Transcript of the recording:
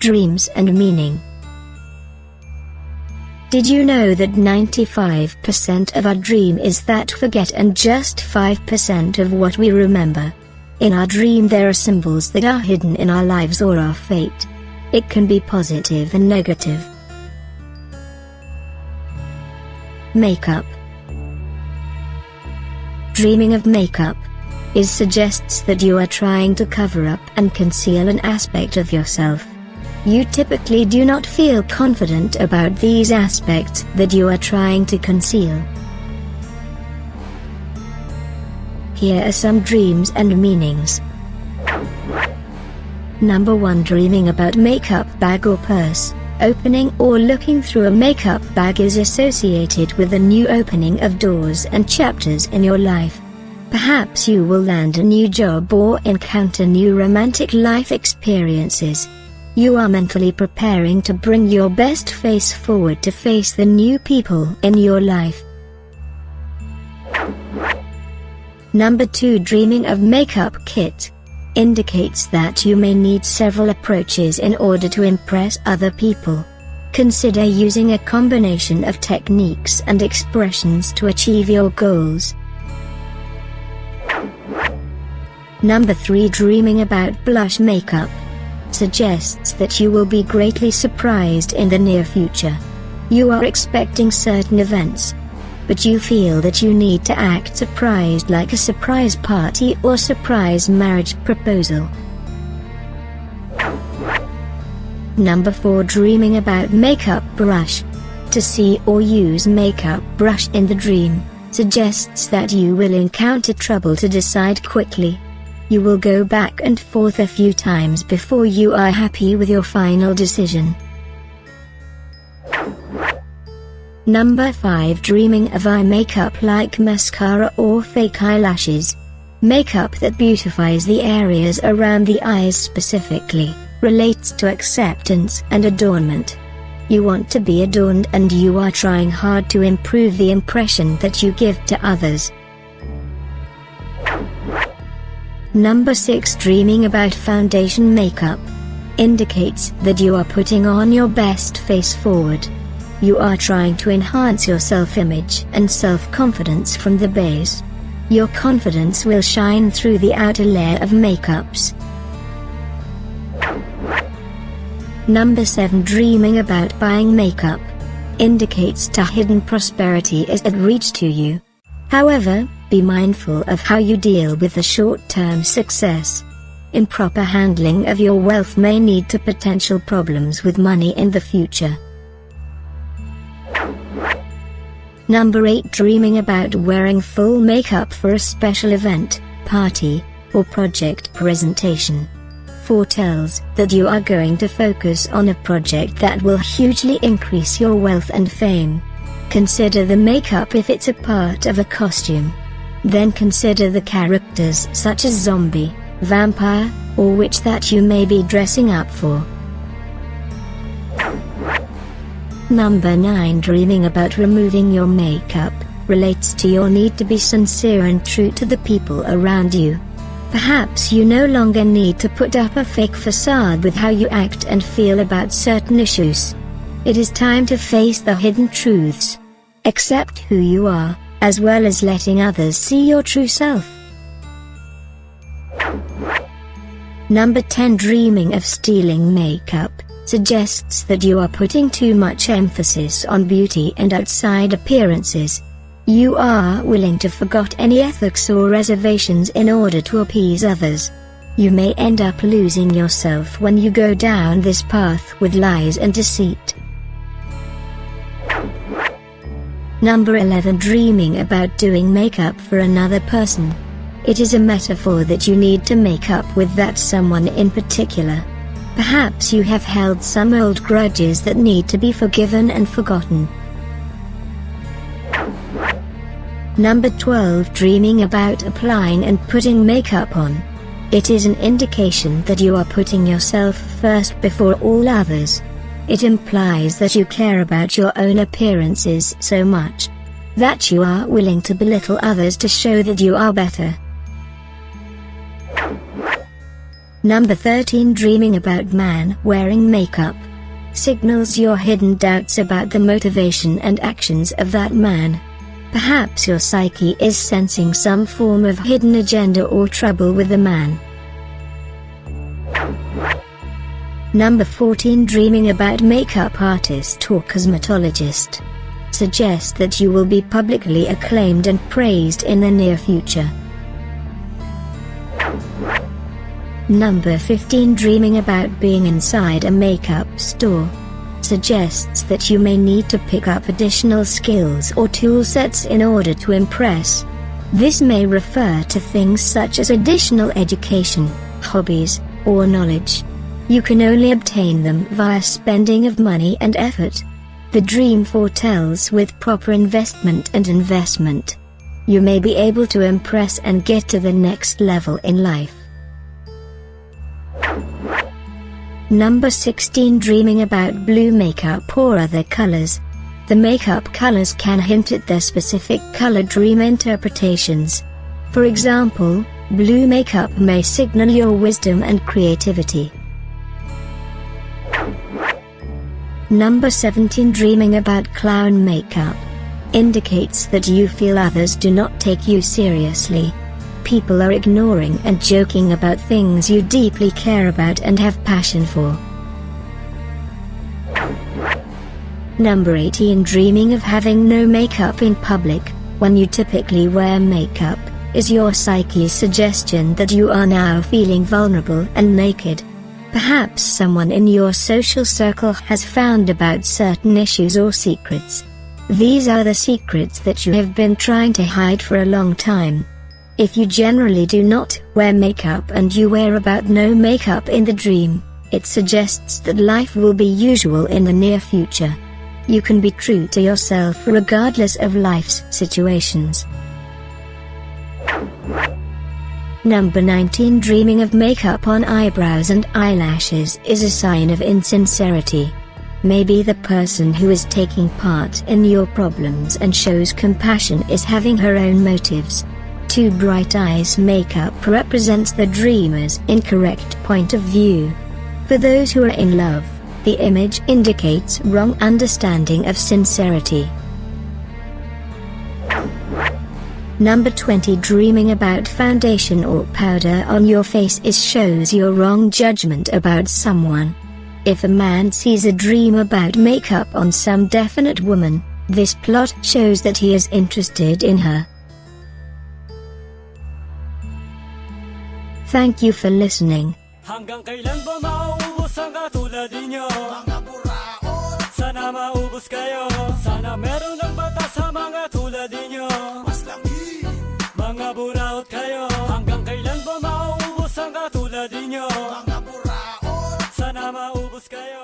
dreams and meaning. Did you know that 95% of our dream is that forget and just 5% of what we remember? In our dream there are symbols that are hidden in our lives or our fate. It can be positive and negative. Makeup. Dreaming of makeup suggests that you are trying to cover up and conceal an aspect of yourself. You typically do not feel confident about these aspects that you are trying to conceal. Here are some dreams and meanings. Number 1. Dreaming about makeup bag or purse. Opening or looking through a makeup bag is associated with a new opening of doors and chapters in your life. Perhaps you will land a new job or encounter new romantic life experiences. You are mentally preparing to bring your best face forward to face the new people in your life. Number 2. Dreaming of makeup kit indicates that you may need several approaches in order to impress other people. Consider using a combination of techniques and expressions to achieve your goals. Number 3. Dreaming about blush makeup suggests that you will be greatly surprised in the near future. You are expecting certain events, but you feel that you need to act surprised, like a surprise party or surprise marriage proposal. Number 4. Dreaming about makeup brush. To see or use makeup brush in the dream suggests that you will encounter trouble to decide quickly. You will go back and forth a few times before you are happy with your final decision. Number 5. Dreaming of eye makeup like mascara or fake eyelashes. Makeup that beautifies the areas around the eyes specifically relates to acceptance and adornment. You want to be adorned and you are trying hard to improve the impression that you give to others. Number 6. Dreaming about foundation makeup indicates that you are putting on your best face forward. You are trying to enhance your self-image and self-confidence from the base. Your confidence will shine through the outer layer of makeups. Number 7. Dreaming about buying makeup indicates that hidden prosperity is at reach to you. However, be mindful of how you deal with the short-term success. Improper handling of your wealth may lead to potential problems with money in the future. Number 8. Dreaming about wearing full makeup for a special event, party, or project presentation foretells that you are going to focus on a project that will hugely increase your wealth and fame. Consider the makeup if it's a part of a costume. Then consider the characters such as zombie, vampire, or witch that you may be dressing up for. Number 9. Dreaming about removing your makeup relates to your need to be sincere and true to the people around you. Perhaps you no longer need to put up a fake facade with how you act and feel about certain issues. It is time to face the hidden truths. Accept who you are, as well as letting others see your true self. Number 10. Dreaming of stealing makeup suggests that you are putting too much emphasis on beauty and outside appearances. You are willing to forget any ethics or reservations in order to appease others. You may end up losing yourself when you go down this path with lies and deceit. Number 11. Dreaming about doing makeup for another person. It is a metaphor that you need to make up with that someone in particular. Perhaps you have held some old grudges that need to be forgiven and forgotten. Number 12. Dreaming about applying and putting makeup on. It is an indication that you are putting yourself first before all others. It implies that you care about your own appearances so much that you are willing to belittle others to show that you are better. Number 13. Dreaming about man wearing makeup signals your hidden doubts about the motivation and actions of that man. Perhaps your psyche is sensing some form of hidden agenda or trouble with the man. Number 14. Dreaming about makeup artist or cosmetologist suggests that you will be publicly acclaimed and praised in the near future. Number 15. Dreaming about being inside a makeup store suggests that you may need to pick up additional skills or tool sets in order to impress. This may refer to things such as additional education, hobbies, or knowledge. You can only obtain them via spending of money and effort. The dream foretells with proper investment and investment, you may be able to impress and get to the next level in life. Number 16. Dreaming about blue makeup or other colors. The makeup colors can hint at their specific color dream interpretations. For example, blue makeup may signal your wisdom and creativity. Number 17. Dreaming about clown makeup indicates that you feel others do not take you seriously. People are ignoring and joking about things you deeply care about and have passion for. Number 18. Dreaming of having no makeup in public, when you typically wear makeup, is your psyche's suggestion that you are now feeling vulnerable and naked. Perhaps someone in your social circle has found about certain issues or secrets. These are the secrets that you have been trying to hide for a long time. If you generally do not wear makeup and you wear about no makeup in the dream, it suggests that life will be usual in the near future. You can be true to yourself regardless of life's situations. Number 19. Dreaming of makeup on eyebrows and eyelashes is a sign of insincerity. Maybe the person who is taking part in your problems and shows compassion is having her own motives. Two bright eyes makeup represents the dreamer's incorrect point of view. For those who are in love, the image indicates wrong understanding of sincerity. Number 20. Dreaming about foundation or powder on your face shows your wrong judgment about someone. If a man sees a dream about makeup on some definite woman, this plot shows that he is interested in her. Thank you for listening. Hanggang kailan ba mauubos ang katulad ninyo? Mga buraot, sana maubos kayo. Sana meron ng bata sa mga tulad ninyo. Mas langit, mga buraot kayo. Hanggang kailan ba mauubos ang katulad ninyo? Mga buraot, sana maubos kayo.